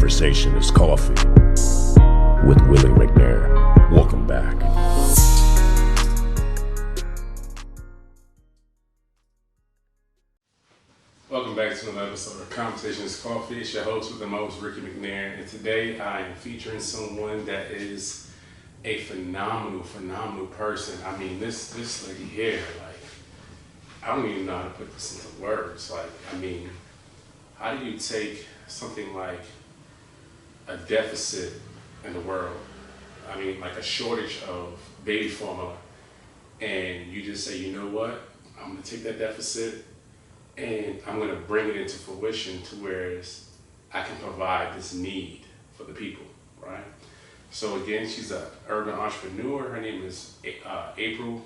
Conversation is Coffee with Willie McNair. Welcome back. Welcome back to another episode of Conversation is Coffee. It's your host with the most, Ricky McNair, and today I am featuring someone that is a phenomenal person. I mean, this lady here, like, I don't even know how to put this into words. Like, I mean, how do you take something like a deficit in the world, I mean, like a shortage of baby formula, and you just say, you know what, I'm gonna take that deficit and I'm gonna bring it into fruition to where I can provide this need for the people, right? So again, she's an urban entrepreneur. Her name is April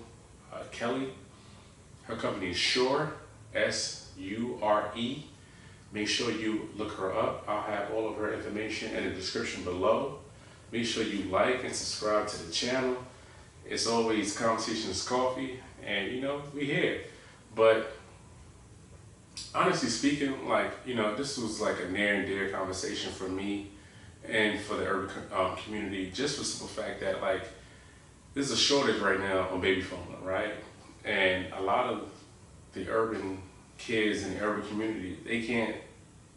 Kelly. Her company is Sure, S-U-R-E. Make sure you look her up. I'll have all of her information in the description below. Make sure you like and subscribe to the channel. It's always Conversation is Coffee, and you know, we here. But honestly speaking, like, you know, this was like a near and dear conversation for me and for the urban community, just for the simple fact that, like, there's a shortage right now on baby formula, right? And a lot of the urban kids in the urban community, they can't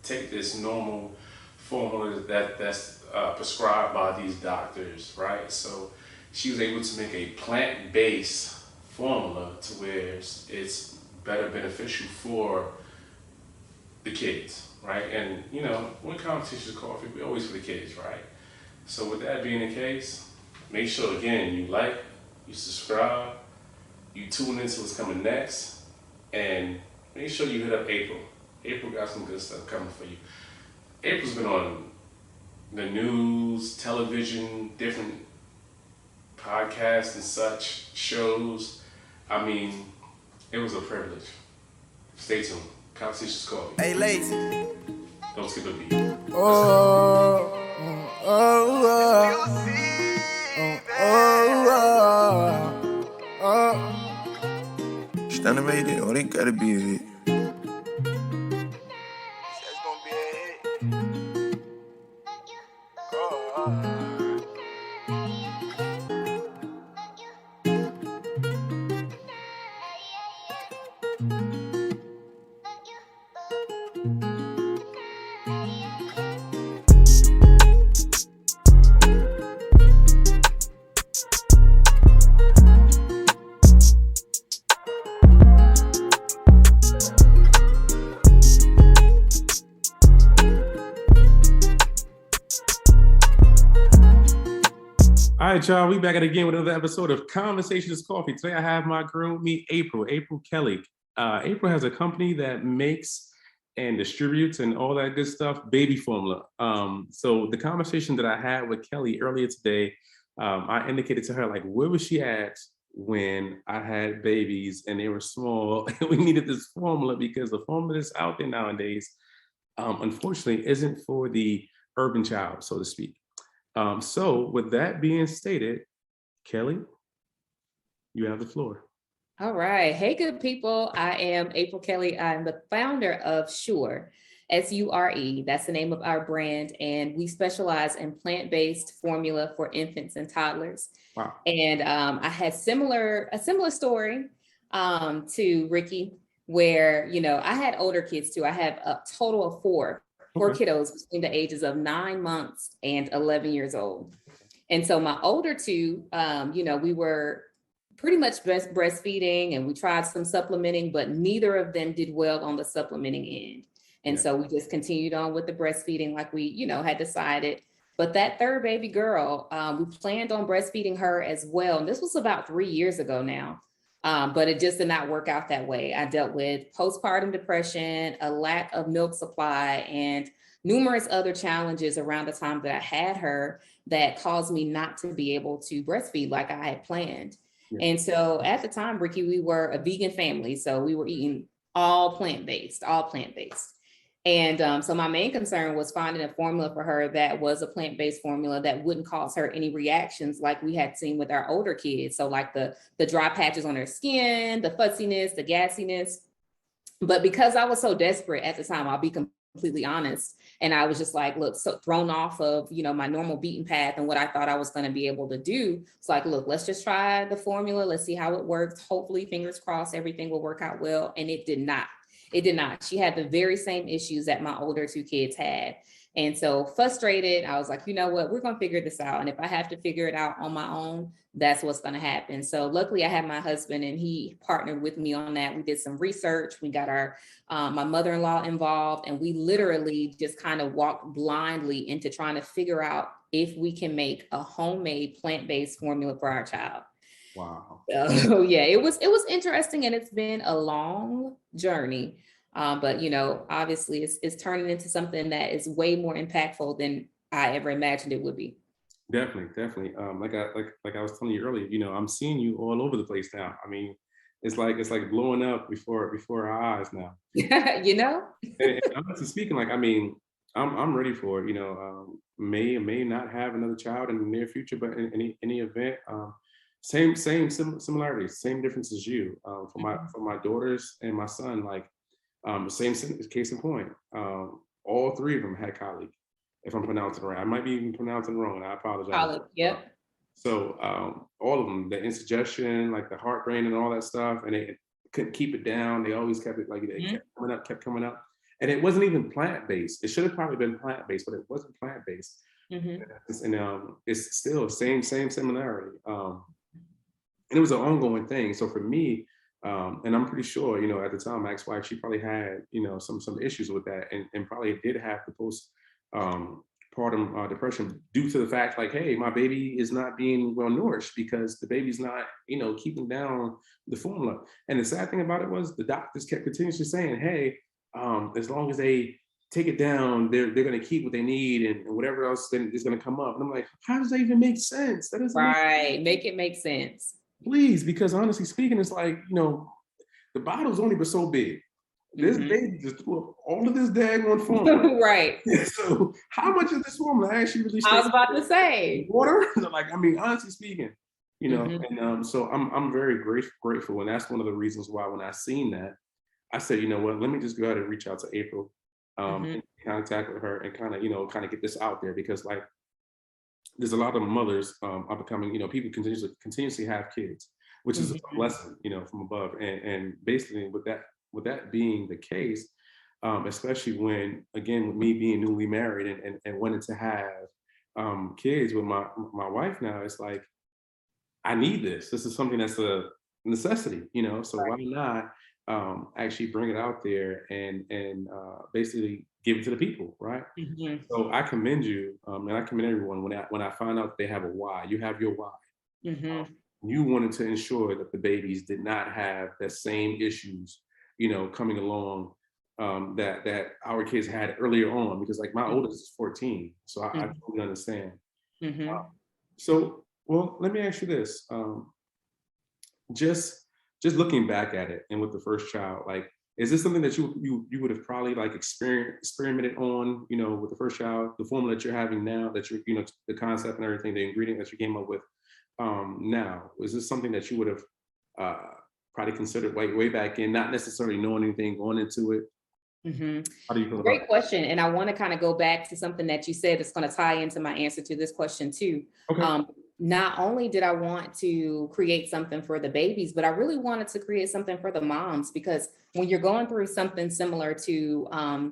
take this normal formula that's prescribed by these doctors, right? So she was able to make a plant-based formula to where it's better beneficial for the kids, right? And you know, when Conversation is Coffee, we always for the kids, right? So with that being the case, make sure again you like, you subscribe, you tune into what's coming next, and make sure you hit up April. April got some good stuff coming for you. April's been on the news, television, different podcasts and such, shows. I mean, it was a privilege. Stay tuned. Conversation's Coffee. Hey, lazy. Don't skip a beat. Stunna made it, or they gotta be a hit. All right, y'all, we back at it again with another episode of Conversation is Coffee. Today I have my girl with me, April Kelly. April has a company that makes and distributes and all that good stuff, baby formula. So the conversation that I had with Kelly earlier today, I indicated to her, like, where was she at when I had babies and they were small and we needed this formula, because the formula that's out there nowadays, unfortunately, isn't for the urban child, so to speak. So with that being stated, Kelly, you have the floor. All right. Hey, good people. I am April Kelly. I'm the founder of Sure, S-U-R-E. That's the name of our brand. And we specialize in plant-based formula for infants and toddlers. Wow. And I had a similar story to Ricky, where, you know, I had older kids too. I have a total of four kiddos between the ages of 9 months and 11 years old. And so my older two, you know, we were pretty much breastfeeding and we tried some supplementing, but neither of them did well on the supplementing end. And so we just continued on with the breastfeeding like we, you know, had decided. But that third baby girl, we planned on breastfeeding her as well. And this was about 3 years ago now. But it just did not work out that way. I dealt with postpartum depression, a lack of milk supply, and numerous other challenges around the time that I had her that caused me not to be able to breastfeed like I had planned. Yeah. And so at the time, Ricky, we were a vegan family. So we were eating all plant-based. And so my main concern was finding a formula for her that was a plant-based formula that wouldn't cause her any reactions like we had seen with our older kids. So like the dry patches on her skin, the fussiness, the gassiness. But because I was so desperate at the time, I'll be completely honest. And I was just like, look, so thrown off of, my normal beaten path and what I thought I was going to be able to do. It's like, look, let's just try the formula. Let's see how it works. Hopefully, fingers crossed, everything will work out well. And it did not. It did not. She had the very same issues that my older two kids had. And so frustrated, I was like, you know what, we're going to figure this out. And if I have to figure it out on my own, that's what's going to happen. So luckily I had my husband and he partnered with me on that. We did some research. We got my mother-in-law involved, and we literally just kind of walked blindly into trying to figure out if we can make a homemade plant-based formula for our child. Wow. So yeah, it was interesting, and it's been a long journey. But obviously it's turning into something that is way more impactful than I ever imagined it would be. Definitely. Like I was telling you earlier, I'm seeing you all over the place now. I mean, it's like blowing up before our eyes now. And honestly speaking, like, I mean, I'm ready for it. May or may not have another child in the near future, but in any event, same similarities, same difference as you. For my daughters and my son, like, same case in point. All three of them had colic. If I'm pronouncing it right, I might be even pronouncing it wrong. I apologize. Colic, yep. So all of them, the indigestion, like the heartburn and all that stuff, and they couldn't keep it down. They always kept it like they kept coming up. And it wasn't even plant-based. It should have probably been plant-based, but it wasn't plant-based. And it's still same similarity. And it was an ongoing thing. So for me, and I'm pretty sure, at the time, my ex-wife, she probably had, some issues with that, and probably did have the postpartum depression due to the fact, like, hey, my baby is not being well nourished because the baby's not, keeping down the formula. And the sad thing about it was the doctors kept continuously saying, hey, as long as they take it down, they're going to keep what they need, and whatever else then is going to come up. And I'm like, how does that even make sense? That doesn't make it make sense. Please, because honestly speaking, it's like, the bottle's only but so big. This baby just threw up all of this daggone formula. Right. So how much of this formula actually really? I was about to say water. Like, I mean, honestly speaking, and so I'm very grateful, and that's one of the reasons why when I seen that, I said, you know what, let me just go ahead and reach out to April, and contact with her, and kind of get this out there, because like, there's a lot of mothers are becoming, people continuously have kids, which is a blessing, from above. And basically with that being the case, especially when, again, with me being newly married and wanting to have kids with my wife now, it's like, I need this. This is something that's a necessity, so why not actually bring it out there and basically give it to the people, right? So I commend you, and I commend everyone when I find out they have a why. You have your why. You wanted to ensure that the babies did not have that same issues, coming along, that our kids had earlier on, because like my oldest is 14, so I totally understand. So, well, let me ask you this: just looking back at it, and with the first child, like, is this something that you would have probably like experimented on, with the first child, the formula that you're having now, that you're, the concept and everything, the ingredient that you came up with now? Is this something that you would have probably considered way back in, not necessarily knowing anything going into it? How do you feel? Great question. And I want to kind of go back to something that you said that's going to tie into my answer to this question too. Okay. Not only did I want to create something for the babies, but I really wanted to create something for the moms, because when you're going through something similar to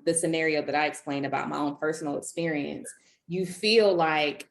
the scenario that I explained about my own personal experience, you feel like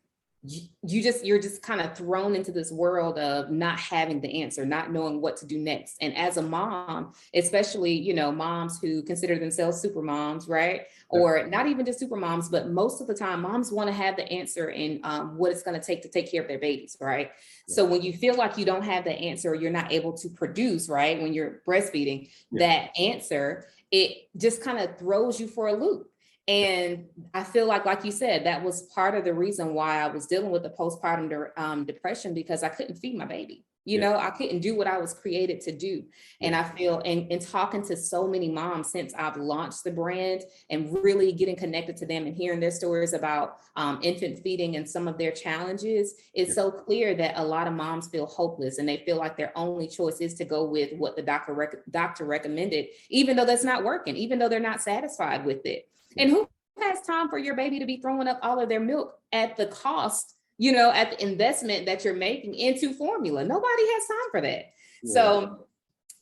you're just kind of thrown into this world of not having the answer, not knowing what to do next. And as a mom, especially, moms who consider themselves super moms, right? Or not even just super moms, but most of the time moms want to have the answer in what it's going to take care of their babies, right? So when you feel like you don't have the answer, or you're not able to produce, right, when you're breastfeeding, that answer, it just kind of throws you for a loop. And I feel like you said, that was part of the reason why I was dealing with the postpartum depression, because I couldn't feed my baby. I couldn't do what I was created to do. And I feel, and talking to so many moms since I've launched the brand and really getting connected to them and hearing their stories about infant feeding and some of their challenges, it's so clear that a lot of moms feel hopeless, and they feel like their only choice is to go with what the doctor recommended, even though that's not working, even though they're not satisfied with it. And who has time for your baby to be throwing up all of their milk at the cost, at the investment that you're making into formula? Nobody has time for that. Yeah. So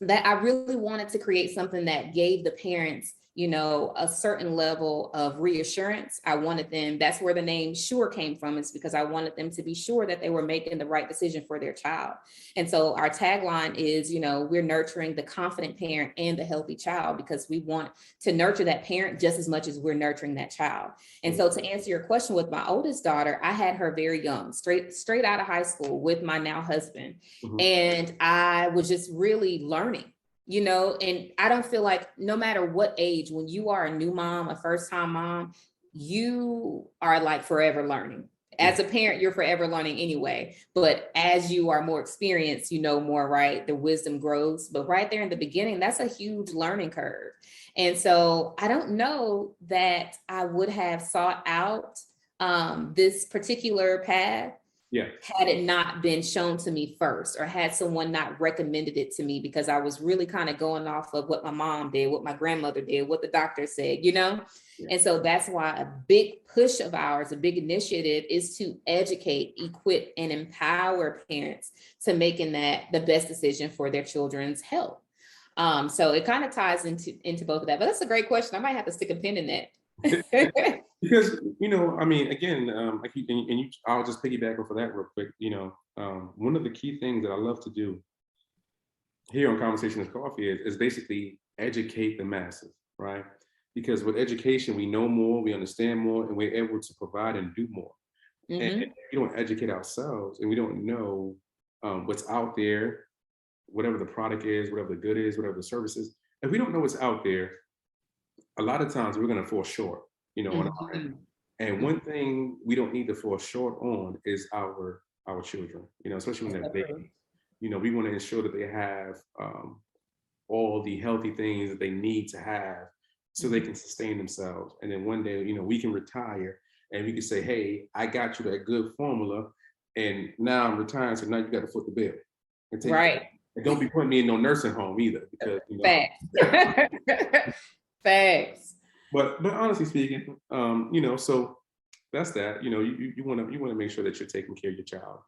that I really wanted to create something that gave the parents, a certain level of reassurance. I wanted them, that's where the name Sure came from, is because I wanted them to be sure that they were making the right decision for their child. And so our tagline is, we're nurturing the confident parent and the healthy child, because we want to nurture that parent just as much as we're nurturing that child. And so to answer your question, with my oldest daughter, I had her very young, straight out of high school with my now husband. Mm-hmm. And I was just really learning. And I don't feel like no matter what age, when you are a new mom, a first time mom, you are like forever learning. As a parent, you're forever learning anyway. But as you are more experienced, more, right? The wisdom grows. But right there in the beginning, that's a huge learning curve. And so I don't know that I would have sought out this particular path had it not been shown to me first, or had someone not recommended it to me, because I was really kind of going off of what my mom did, what my grandmother did, what the doctor said, And so that's why a big push of ours, a big initiative, is to educate, equip, and empower parents to making that the best decision for their children's health. So it kind of ties into both of that. But that's a great question. I might have to stick a pin in that. Because, again, I'll just piggyback off of that real quick. One of the key things that I love to do here on Conversation is Coffee is basically educate the masses, right? Because with education, we know more, we understand more, and we're able to provide and do more. Mm-hmm. And if we don't educate ourselves and we don't know what's out there, whatever the product is, whatever the good is, whatever the service is, if we don't know what's out there, a lot of times we're going to fall short, on our end. And one thing we don't need to fall short on is our children, especially when they're babies. We want to ensure that they have all the healthy things that they need to have so they can sustain themselves. And then one day, we can retire and we can say, hey, I got you that good formula, and now I'm retiring, so now you got to foot the bill. Right. And don't be putting me in no nursing home either, because Facts. Facts. But honestly speaking, so that's that. You want to make sure that you're taking care of your child.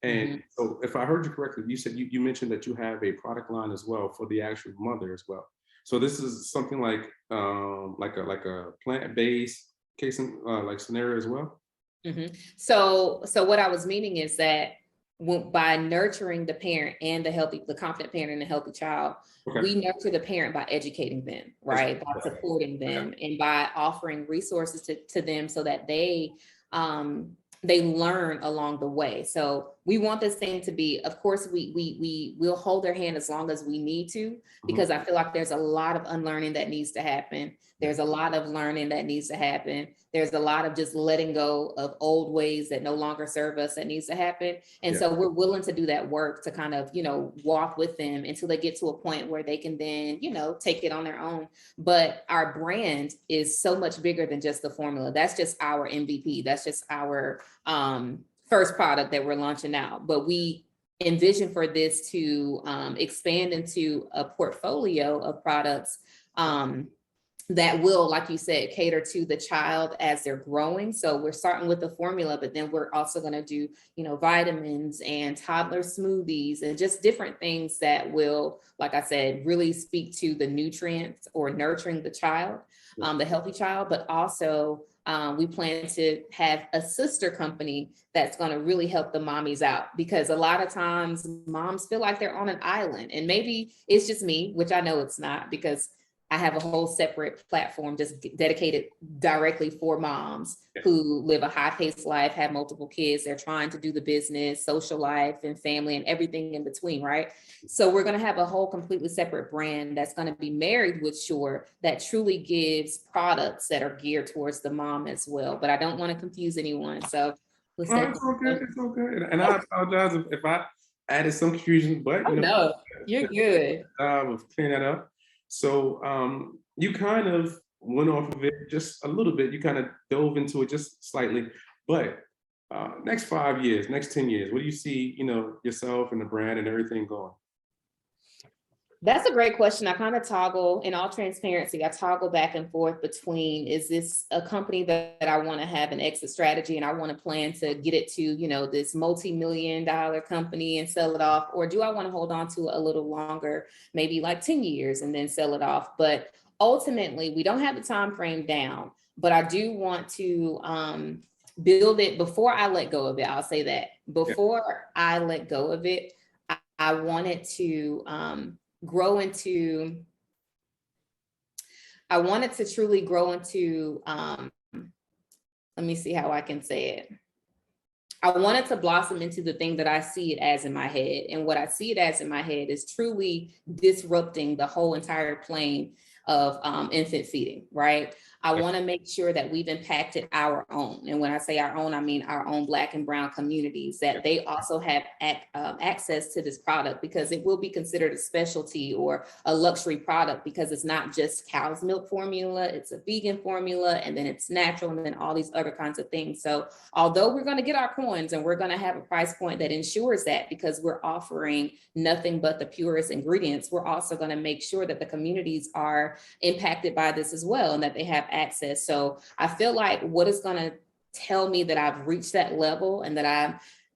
And so if I heard you correctly, you said you mentioned that you have a product line as well for the actual mother as well. So this is something like a plant-based case like scenario as well. Mm-hmm. So what I was meaning is that by nurturing the parent and the confident parent and the healthy child, we nurture the parent by educating them, right? By supporting them and by offering resources to them so that they learn along the way. So we want this thing to be, of course, we'll hold their hand as long as we need to, because I feel like there's a lot of unlearning that needs to happen. There's a lot of learning that needs to happen. There's a lot of just letting go of old ways that no longer serve us that needs to happen. And so we're willing to do that work to kind of, walk with them until they get to a point where they can then, take it on their own. But our brand is so much bigger than just the formula. That's just our MVP. That's just our first product that we're launching out. But we envision for this to expand into a portfolio of products that will, like you said, cater to the child as they're growing. So we're starting with the formula, but then we're also going to do, vitamins and toddler smoothies and just different things that will, like I said, really speak to the nutrients or nurturing the child, the healthy child, but also we plan to have a sister company that's going to really help the mommies out, because a lot of times moms feel like they're on an island, and maybe it's just me, which I know it's not, because I have a whole separate platform just dedicated directly for moms who live a high-paced life, have multiple kids. They're trying to do the business, social life, and family, and everything in between, right? So we're going to have a whole completely separate brand that's going to be married with Sure, that truly gives products that are geared towards the mom as well. But I don't want to confuse anyone. So it's all good. It's all good. And I apologize if I added some confusion, but no, you're good. With clearing that up. So you kind of went off of it just a little bit. You kind of dove into it just slightly. But next 5 years, next 10 years, what do you see, yourself and the brand and everything going? That's a great question. I kind of toggle, in all transparency, I toggle back and forth between, is this a company that I want to have an exit strategy and I want to plan to get it to, this multi-million-dollar company and sell it off? Or do I want to hold on to it a little longer, maybe like 10 years and then sell it off? But ultimately, we don't have the time frame down, but I do want to build it before I let go of it. I'll say that before I let go of it, I wanted to grow into, I wanted to truly grow into, let me see how I can say it. I wanted to blossom into the thing that I see it as in my head. And what I see it as in my head is truly disrupting the whole entire plane of infant feeding, right? I want to make sure that we've impacted our own. And when I say our own, I mean our own Black and Brown communities, that they also have access to this product, because it will be considered a specialty or a luxury product, because it's not just cow's milk formula, it's a vegan formula, and then it's natural, and then all these other kinds of things. So although we're going to get our coins and we're going to have a price point that ensures that, because we're offering nothing but the purest ingredients, we're also going to make sure that the communities are impacted by this as well, and that they have access. So I feel like what is going to tell me that I've reached that level and that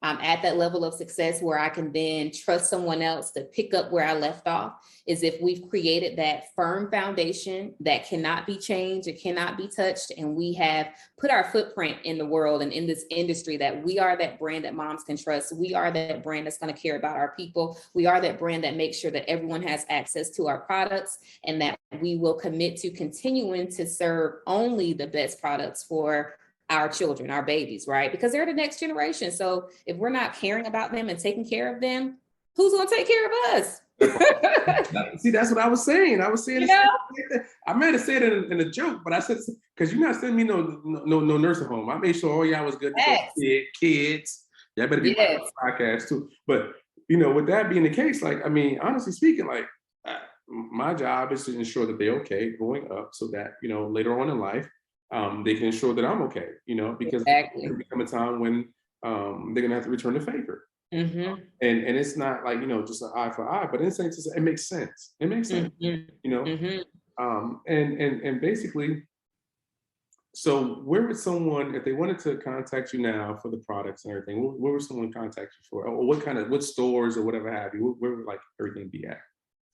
I'm at that level of success where I can then trust someone else to pick up where I left off is if we've created that firm foundation that cannot be changed, it cannot be touched, and we have put our footprint in the world and in this industry, that we are that brand that moms can trust. We are that brand that's going to care about our people. We are that brand that makes sure that everyone has access to our products, and that we will commit to continuing to serve only the best products for our children, our babies, right? Because they're the next generation. So if we're not caring about them and taking care of them, who's going to take care of us? See, that's what I was saying. I was saying, I might have said it in a joke, but I said, because you're not sending me no nursing home. I made sure all y'all was good kids. Y'all better be part of the podcast too. But with that being the case, like, I mean, honestly speaking, like, my job is to ensure that they're okay going up, so that later on in life, they can ensure that I'm okay, because there's gonna become a time when they're gonna have to return the favor. Mm-hmm. And it's not like, just an eye for eye, but in a sense, it makes sense. It makes sense, and basically, so where would someone, if they wanted to contact you now for the products and everything, where would someone contact you for? Or what stores or whatever have you, where would like everything be at?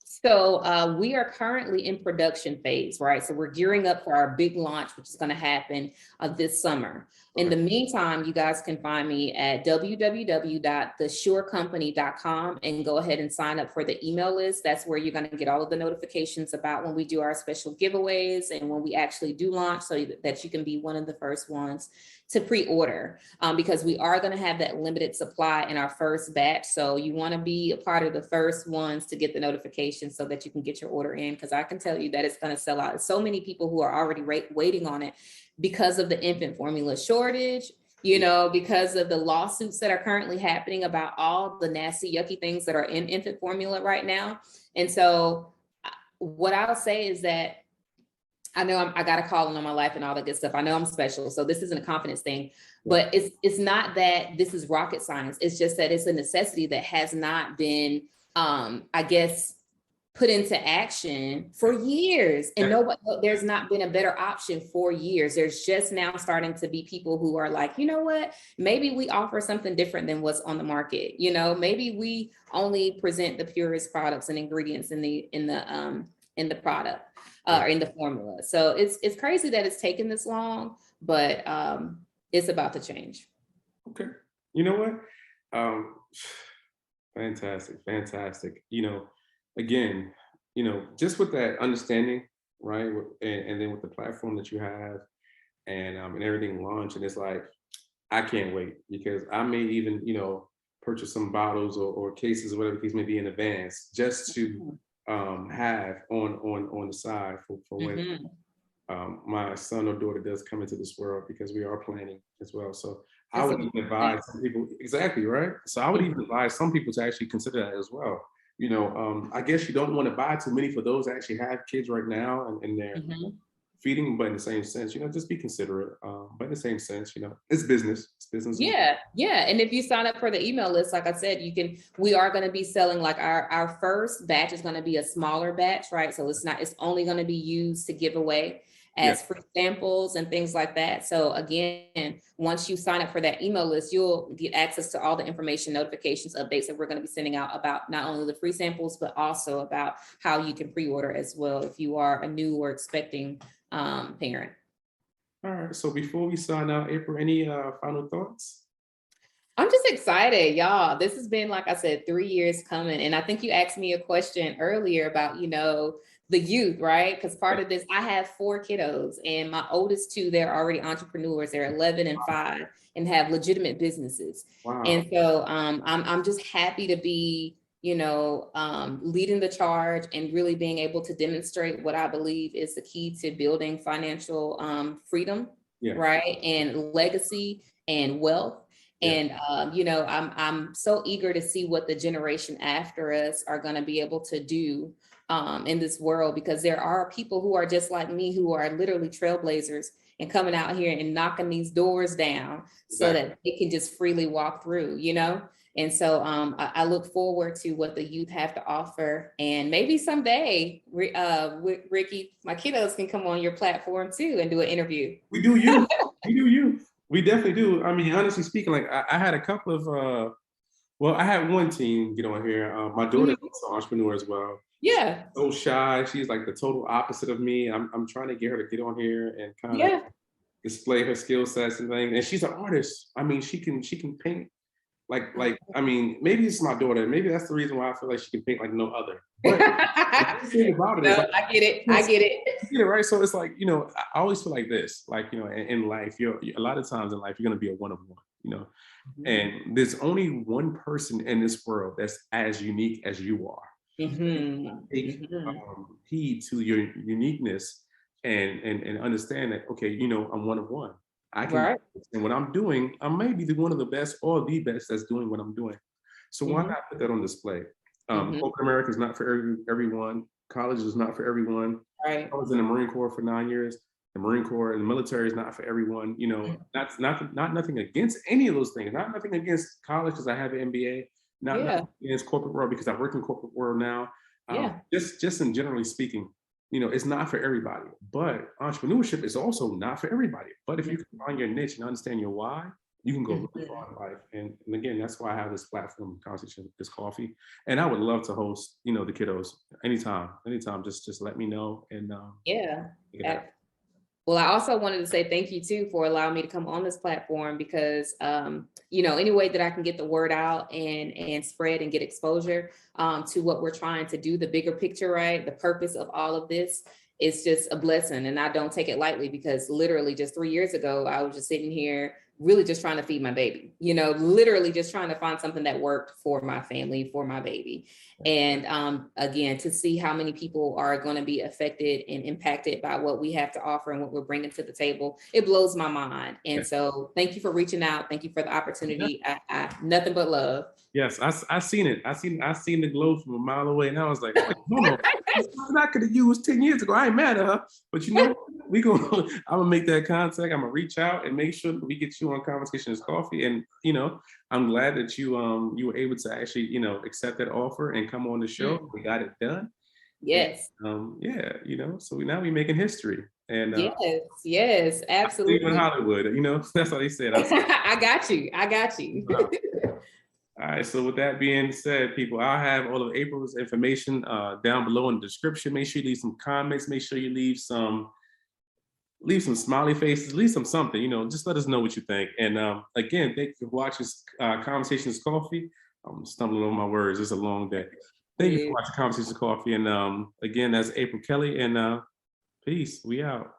So we are currently in production phase, right? So we're gearing up for our big launch, which is going to happen this summer. In the meantime, you guys can find me at www.thesurecompany.com and go ahead and sign up for the email list. That's where you're going to get all of the notifications about when we do our special giveaways and when we actually do launch, so that you can be one of the first ones to pre-order, because we are going to have that limited supply in our first batch. So you want to be a part of the first ones to get the notification so that you can get your order in, because I can tell you that it's going to sell out. So many people who are already waiting on it because of the infant formula shortage, because of the lawsuits that are currently happening about all the nasty, yucky things that are in infant formula right now. And so what I'll say is that I know I got a calling on my life and all that good stuff. I know I'm special. So this isn't a confidence thing, but it's not that this is rocket science. It's just that it's a necessity that has not been, I guess, put into action for years. And there's not been a better option for years. There's just now starting to be people who are like, you know what, maybe we offer something different than what's on the market. Maybe we only present the purest products and ingredients in the product. Or in the formula. So it's crazy that it's taken this long, but it's about to change. Okay. You know what? Fantastic. Again, just with that understanding, right? And then with the platform that you have and everything launched, and it's like, I can't wait, because I may even, purchase some bottles or cases or whatever the case may be in advance, just to have on the side for when my son or daughter does come into this world, because we are planning as well. So I would even advise some people, exactly, right? So I would even advise some people to actually consider that as well. I guess you don't want to buy too many for those that actually have kids right now and they're feeding, but in the same sense, just be considerate. But in the same sense, it's business. It's business. Yeah. And if you sign up for the email list, like I said, we are going to be selling, like our first batch is going to be a smaller batch, right? So it's only going to be used to give away as free samples and things like that. So again, once you sign up for that email list, you'll get access to all the information, notifications, updates that we're going to be sending out about not only the free samples, but also about how you can pre-order as well if you are a new or expecting parent. All right. So before we sign out, April, any final thoughts? I'm just excited, y'all. This has been, like I said, 3 years coming. And I think you asked me a question earlier about, the youth, right? Because part of this, I have 4 kiddos, and my oldest 2, they're already entrepreneurs. They're 11 and 5 and have legitimate businesses. Wow. And so I'm just happy to be, leading the charge and really being able to demonstrate what I believe is the key to building financial freedom, right? And legacy and wealth. And, I'm so eager to see what the generation after us are going to be able to do in this world, because there are people who are just like me, who are literally trailblazers and coming out here and knocking these doors down so that they can just freely walk through, And so I look forward to what the youth have to offer. And maybe someday, Ricky, my kiddos can come on your platform too and do an interview. We do you. We do you. We definitely do. I mean, honestly speaking, like I had a couple of, I had one teen get on here. My daughter's also an entrepreneur as well. Yeah. So shy. She's like the total opposite of me. I'm trying to get her to get on here and kind of display her skill sets and things. And she's an artist. I mean, she can paint. I mean, maybe it's my daughter. Maybe that's the reason why I feel like she can paint like no other. But the thing about it is, I get it. I get it. You get it, right? So it's like, I always feel like this, like, in life, a lot of times in life, you're going to be a one of one, and there's only one person in this world that's as unique as you are. Take heed to your uniqueness and understand that, okay, I'm one of one. I can, and what I'm doing, I may be one of the best or the best that's doing what I'm doing. So why not put that on display? Corporate America is not for everyone. College is not for everyone. Right. I was in the Marine Corps for 9 years. The Marine Corps and the military is not for everyone. That's not nothing against any of those things. Not nothing against college because I have an MBA. Not nothing against corporate world because I work in corporate world now. Just in generally speaking, it's not for everybody. But entrepreneurship is also not for everybody. But if you can find your niche and understand your why, you can go really far in life. And again, that's why I have this platform, Conversation Is Coffee. And I would love to host, the kiddos anytime. Just let me know. And well, I also wanted to say thank you too for allowing me to come on this platform, because any way that I can get the word out and spread and get exposure to what we're trying to do, the bigger picture, right? The purpose of all of this is just a blessing, and I don't take it lightly, because literally just 3 years ago, I was just sitting here really just trying to feed my baby, literally just trying to find something that worked for my family, for my baby. And again, to see how many people are going to be affected and impacted by what we have to offer and what we're bringing to the table, it blows my mind. And so thank you for reaching out. Thank you for the opportunity. I nothing but love. Yes, I seen it. I seen the glow from a mile away, and I was like, "Oh, I could have used 10 years ago. I ain't mad at her, but I'm gonna make that contact. I'm gonna reach out and make sure that we get you on Conversation Is Coffee. And I'm glad that you were able to actually accept that offer and come on the show. We got it done. Yes. And, so now we're making history. And yes, absolutely. In Hollywood, that's what they said. I got you. All right, so with that being said, people, I'll have all of April's information down below in the description. Make sure you leave some comments. Make sure you leave some smiley faces, leave something, just let us know what you think. And again, thank you for watching Conversation Is Coffee. I'm stumbling over my words. It's a long day. Thank you for watching Conversation Is Coffee. And again, that's April Kelly, and peace. We out.